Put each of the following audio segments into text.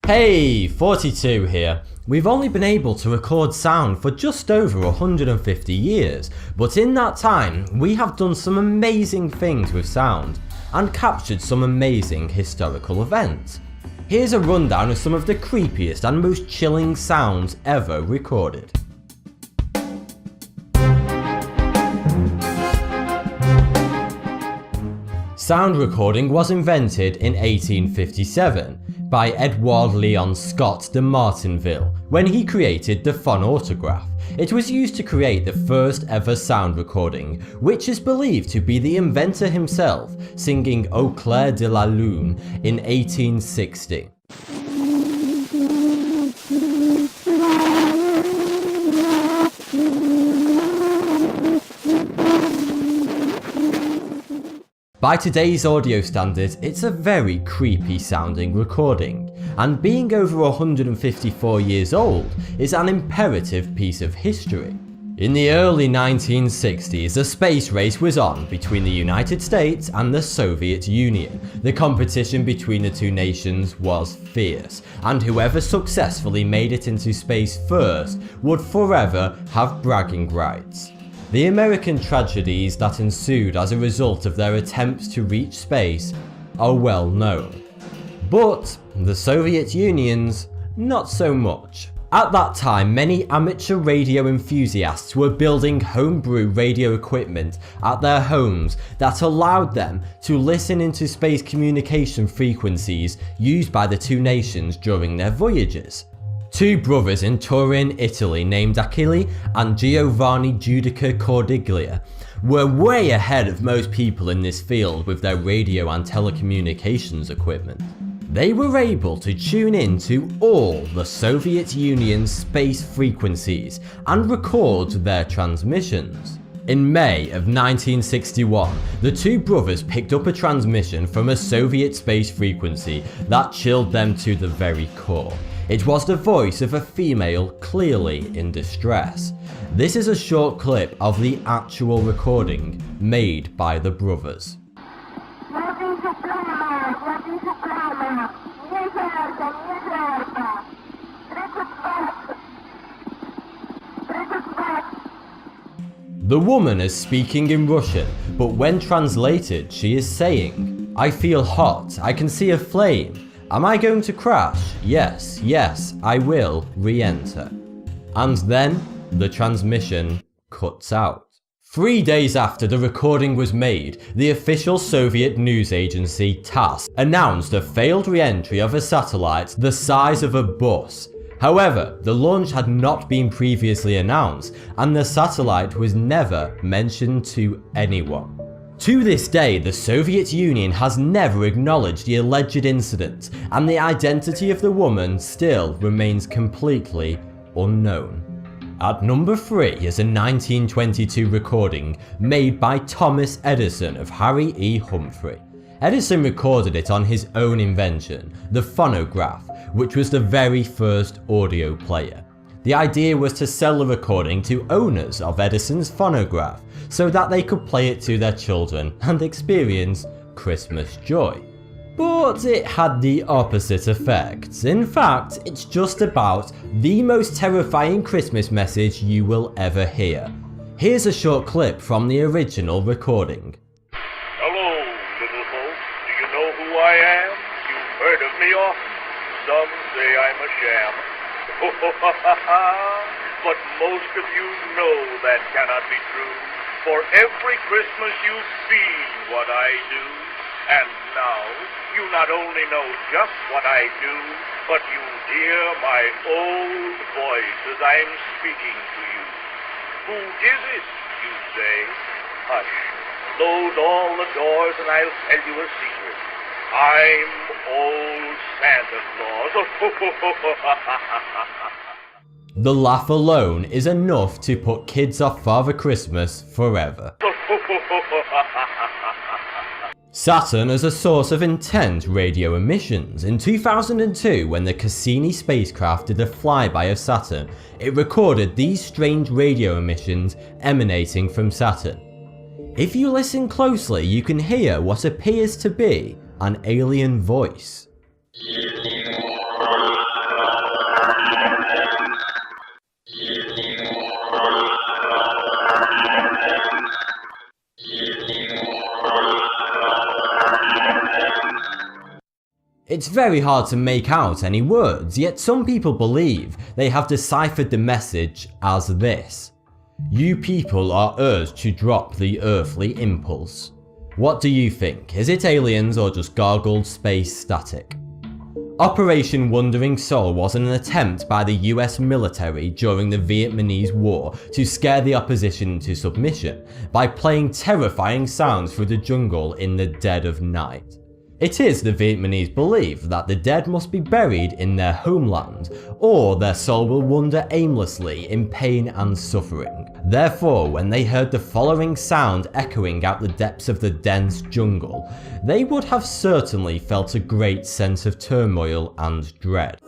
Hey, 42 here. We've only been able to record sound for just over 150 years, but in that time we have done some amazing things with sound and captured some amazing historical events. Here's a rundown of some of the creepiest and most chilling sounds ever recorded. Sound recording was invented in 1857 by Edward Leon Scott de Martinville when he created the phonautograph. It was used to create the first ever sound recording, which is believed to be the inventor himself singing Au clair de la lune in 1860. By today's audio standards, it's a very creepy sounding recording, and being over 154 years old is an imperative piece of history. In the early 1960s, a space race was on between the United States and the Soviet Union. The competition between the two nations was fierce, and whoever successfully made it into space first would forever have bragging rights. The American tragedies that ensued as a result of their attempts to reach space are well known. But the Soviet Union's not so much. At that time, many amateur radio enthusiasts were building homebrew radio equipment at their homes that allowed them to listen into space communication frequencies used by the two nations during their voyages. Two brothers in Turin, Italy named Achille and Giovanni Giudica Cordiglia were way ahead of most people in this field with their radio and telecommunications equipment. They were able to tune in to all the Soviet Union's space frequencies and record their transmissions. In May of 1961, the two brothers picked up a transmission from a Soviet space frequency that chilled them to the very core. It was the voice of a female clearly in distress. This is a short clip of the actual recording made by the brothers. The woman is speaking in Russian, but when translated she is saying, "I feel hot, I can see a flame. Am I going to crash? Yes, yes, I will re-enter." And then the transmission cuts out. 3 days after the recording was made, the official Soviet news agency TASS announced a failed re-entry of a satellite the size of a bus. However, the launch had not been previously announced and the satellite was never mentioned to anyone. To this day, the Soviet Union has never acknowledged the alleged incident, and the identity of the woman still remains completely unknown. At number 3 is a 1922 recording made by Thomas Edison of Harry E. Humphrey. Edison recorded it on his own invention, the phonograph, which was the very first audio player. The idea was to sell the recording to owners of Edison's phonograph so that they could play it to their children and experience Christmas joy. But it had the opposite effect. In fact, it's just about the most terrifying Christmas message you will ever hear. Here's a short clip from the original recording. "Hello, little folk. Do you know who I am? You've heard of me often. Some say I'm a sham. But most of you know that cannot be true. For every Christmas you've seen what I do. And now, you not only know just what I do, but you hear my old voice as I'm speaking to you. Who is it, you say? Hush, close all the doors and I'll tell you a secret. I'm old Santa Claus. The laugh alone is enough to put kids off Father Christmas forever. Saturn as a source of intense radio emissions. In 2002, when the Cassini spacecraft did a flyby of Saturn, it recorded these strange radio emissions emanating from Saturn. If you listen closely, you can hear what appears to be an alien voice. It's very hard to make out any words, yet some people believe they have deciphered the message as this: "You people are urged to drop the earthly impulse." What do you think? Is it aliens or just gargled space static? Operation Wandering Soul was an attempt by the US military during the Vietnamese War to scare the opposition to submission by playing terrifying sounds through the jungle in the dead of night. It is the Vietnamese belief that the dead must be buried in their homeland, or their soul will wander aimlessly in pain and suffering. Therefore, when they heard the following sound echoing out the depths of the dense jungle, they would have certainly felt a great sense of turmoil and dread.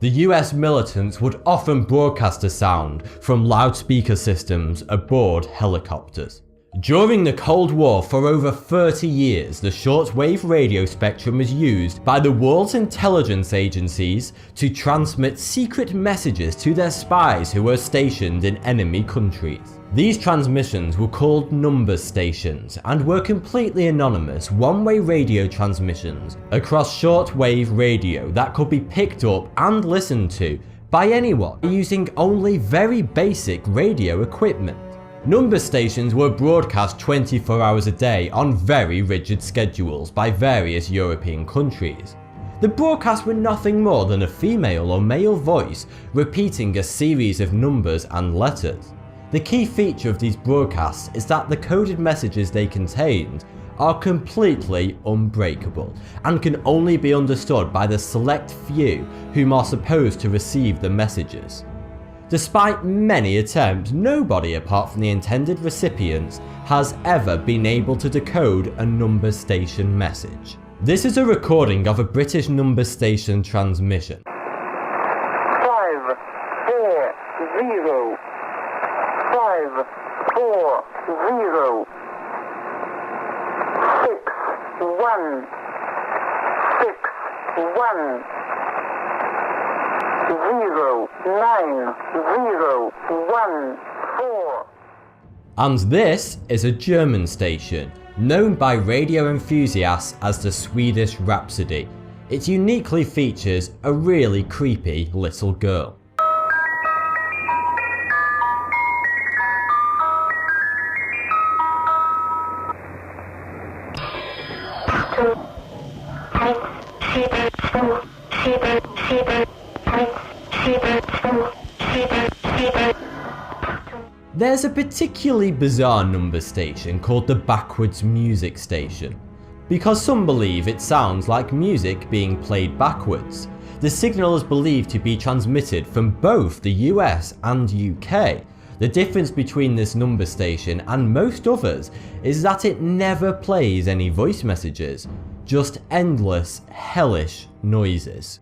The US militants would often broadcast a sound from loudspeaker systems aboard helicopters. During the Cold War for over 30 years, the shortwave radio spectrum was used by the world's intelligence agencies to transmit secret messages to their spies who were stationed in enemy countries. These transmissions were called number stations and were completely anonymous one-way radio transmissions across shortwave radio that could be picked up and listened to by anyone using only very basic radio equipment. Number stations were broadcast 24 hours a day on very rigid schedules by various European countries. The broadcasts were nothing more than a female or male voice repeating a series of numbers and letters. The key feature of these broadcasts is that the coded messages they contained are completely unbreakable and can only be understood by the select few whom are supposed to receive the messages. Despite many attempts, nobody apart from the intended recipients has ever been able to decode a number station message. This is a recording of a British number station transmission. 5, 4, 0. 5, 4, 0. 6, 1. 6, 1. 0, 9, 0, 1, 4. And this is a German station, known by radio enthusiasts as the Swedish Rhapsody. It uniquely features a really creepy little girl. There's a particularly bizarre number station called the backwards music station. Because some believe it sounds like music being played backwards, the signal is believed to be transmitted from both the US and UK. The difference between this number station and most others is that it never plays any voice messages, just endless, hellish noises.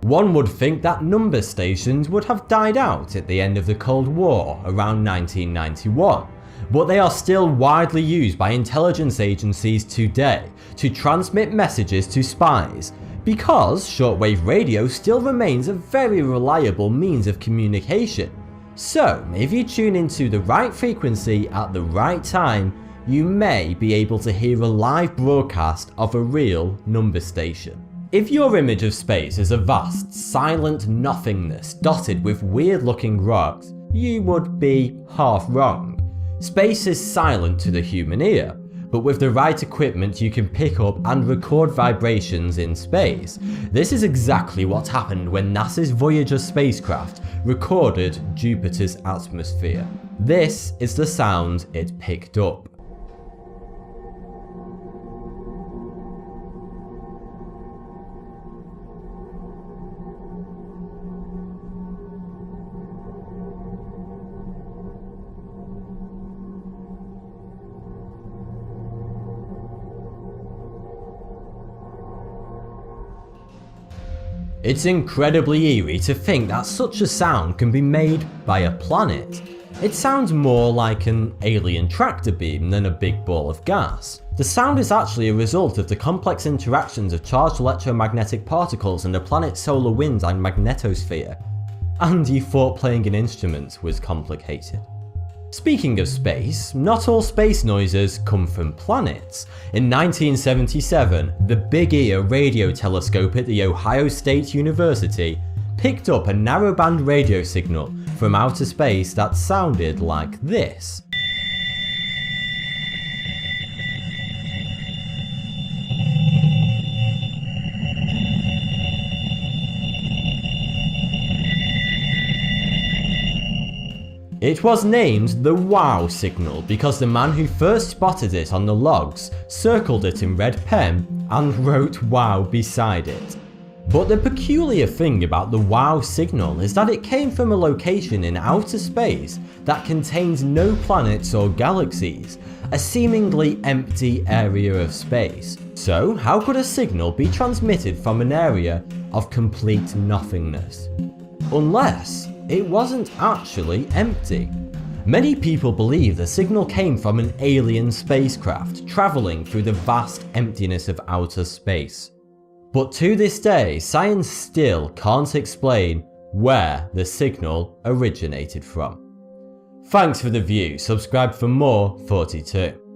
One would think that number stations would have died out at the end of the Cold War around 1991, but they are still widely used by intelligence agencies today to transmit messages to spies, because shortwave radio still remains a very reliable means of communication. So if you tune into the right frequency at the right time, you may be able to hear a live broadcast of a real number station. If your image of space is a vast, silent nothingness dotted with weird-looking rocks, you would be half wrong. Space is silent to the human ear, but with the right equipment you can pick up and record vibrations in space. This is exactly what happened when NASA's Voyager spacecraft recorded Jupiter's atmosphere. This is the sound it picked up. It's incredibly eerie to think that such a sound can be made by a planet. It sounds more like an alien tractor beam than a big ball of gas. The sound is actually a result of the complex interactions of charged electromagnetic particles in the planet's solar wind and magnetosphere. And you thought playing an instrument was complicated. Speaking of space, not all space noises come from planets. In 1977, the Big Ear radio telescope at The Ohio State University picked up a narrowband radio signal from outer space that sounded like this. It was named the WOW signal because the man who first spotted it on the logs circled it in red pen and wrote WOW beside it. But the peculiar thing about the WOW signal is that it came from a location in outer space that contains no planets or galaxies, a seemingly empty area of space. So how could a signal be transmitted from an area of complete nothingness? Unless it wasn't actually empty. Many people believe the signal came from an alien spacecraft travelling through the vast emptiness of outer space. But to this day, science still can't explain where the signal originated from. Thanks for the view, subscribe for more toughty2.